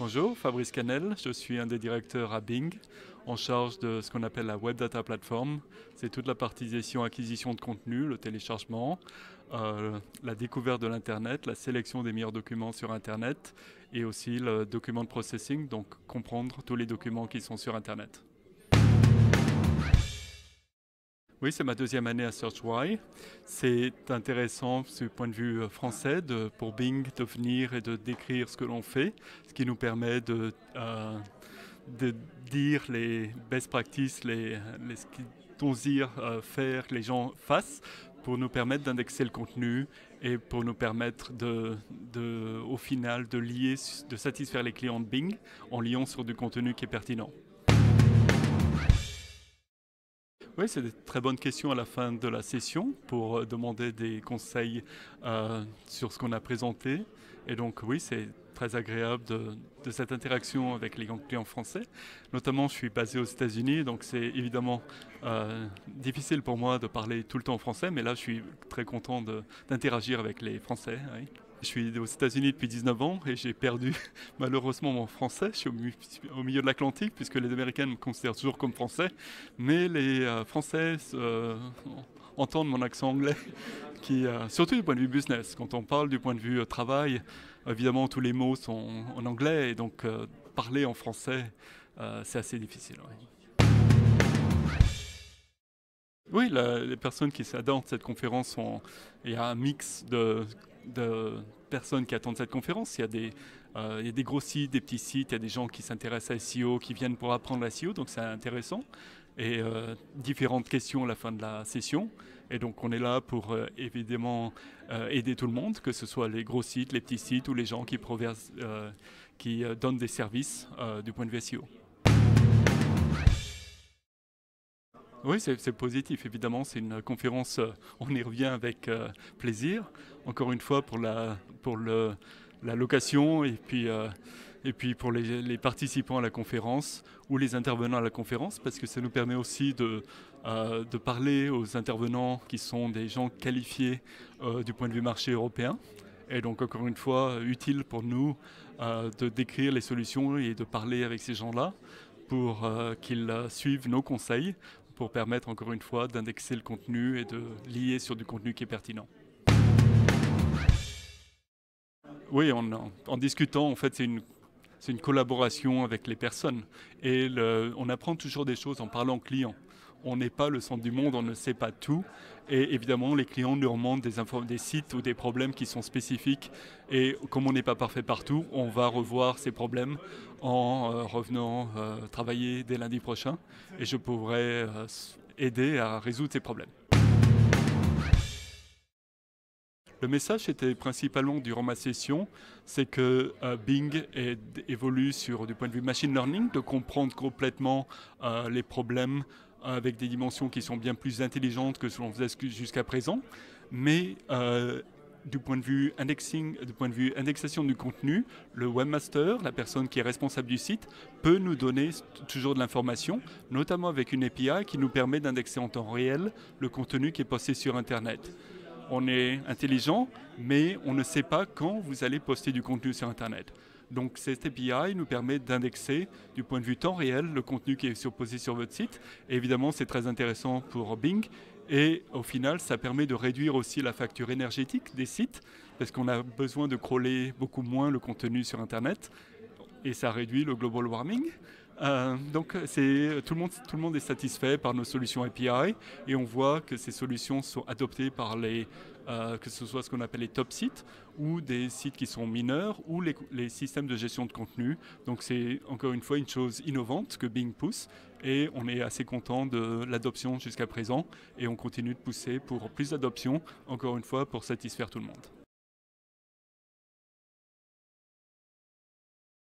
Bonjour, Fabrice Canel, je suis un des directeurs à Bing, en charge de ce qu'on appelle la Web Data Platform. C'est toute la partie gestion, acquisition de contenu, le téléchargement, la découverte de l'Internet, la sélection des meilleurs documents sur Internet et aussi le document processing, donc comprendre tous les documents qui sont sur Internet. Oui, c'est ma deuxième année à SearchWhy. C'est intéressant du point de vue français pour Bing de venir et de décrire ce que l'on fait, ce qui nous permet de dire les best practices, ce qu'ils désirent faire que les gens fassent pour nous permettre d'indexer le contenu et pour nous permettre au final de satisfaire les clients de Bing en liant sur du contenu qui est pertinent. Oui, c'est des très bonnes questions à la fin de la session pour demander des conseils sur ce qu'on a présenté. Et donc oui, c'est très agréable de cette interaction avec les clients français. Notamment, je suis basé aux États-Unis, donc c'est évidemment difficile pour moi de parler tout le temps en français, mais là, je suis très content d'interagir avec les Français. Oui. Je suis aux États-Unis depuis 19 ans et j'ai perdu malheureusement mon français. Je suis au milieu de l'Atlantique puisque les Américains me considèrent toujours comme français. Mais les Français entendent mon accent anglais, surtout du point de vue business. Quand on parle du point de vue travail, évidemment tous les mots sont en anglais et donc parler en français, c'est assez difficile. Oui. Oui, les personnes qui s'adaptent à cette conférence, il y a un mix de personnes qui attendent cette conférence. Il y a des gros sites, des petits sites, il y a des gens qui s'intéressent à SEO, qui viennent pour apprendre la SEO, donc c'est intéressant. Et différentes questions à la fin de la session. Et donc on est là pour évidemment aider tout le monde, que ce soit les gros sites, les petits sites ou les gens qui donnent des services du point de vue SEO. Oui, c'est positif, évidemment, c'est une conférence, on y revient avec plaisir, encore une fois pour la location et puis pour les participants à la conférence ou les intervenants à la conférence, parce que ça nous permet aussi de parler aux intervenants qui sont des gens qualifiés du point de vue marché européen. Et donc encore une fois, utile pour nous de décrire les solutions et de parler avec ces gens-là pour qu'ils suivent nos conseils, pour permettre encore une fois d'indexer le contenu et de lier sur du contenu qui est pertinent. Oui, en discutant, en fait, c'est une collaboration avec les personnes. Et on apprend toujours des choses en parlant aux clients. On n'est pas le centre du monde, on ne sait pas tout. Et évidemment, les clients nous remontent des sites ou des problèmes qui sont spécifiques. Et comme on n'est pas parfait partout, on va revoir ces problèmes en revenant travailler dès lundi prochain. Et je pourrai aider à résoudre ces problèmes. Le message était principalement durant ma session, c'est que Bing évolue du point de vue machine learning, de comprendre complètement les problèmes avec des dimensions qui sont bien plus intelligentes que ce qu'on faisait jusqu'à présent. Mais du point de vue indexation du contenu, le webmaster, la personne qui est responsable du site, peut nous donner toujours de l'information, notamment avec une API qui nous permet d'indexer en temps réel le contenu qui est posté sur Internet. On est intelligent, mais on ne sait pas quand vous allez poster du contenu sur Internet. Donc cette API nous permet d'indexer du point de vue temps réel le contenu qui est posé sur votre site. Et évidemment, c'est très intéressant pour Bing. Et au final, ça permet de réduire aussi la facture énergétique des sites, parce qu'on a besoin de crawler beaucoup moins le contenu sur Internet. Et ça réduit le global warming. Donc tout le monde est satisfait par nos solutions API et on voit que ces solutions sont adoptées par que ce soit ce qu'on appelle les top sites ou des sites qui sont mineurs ou les systèmes de gestion de contenu. Donc c'est encore une fois une chose innovante que Bing pousse et on est assez content de l'adoption jusqu'à présent et on continue de pousser pour plus d'adoption, encore une fois pour satisfaire tout le monde.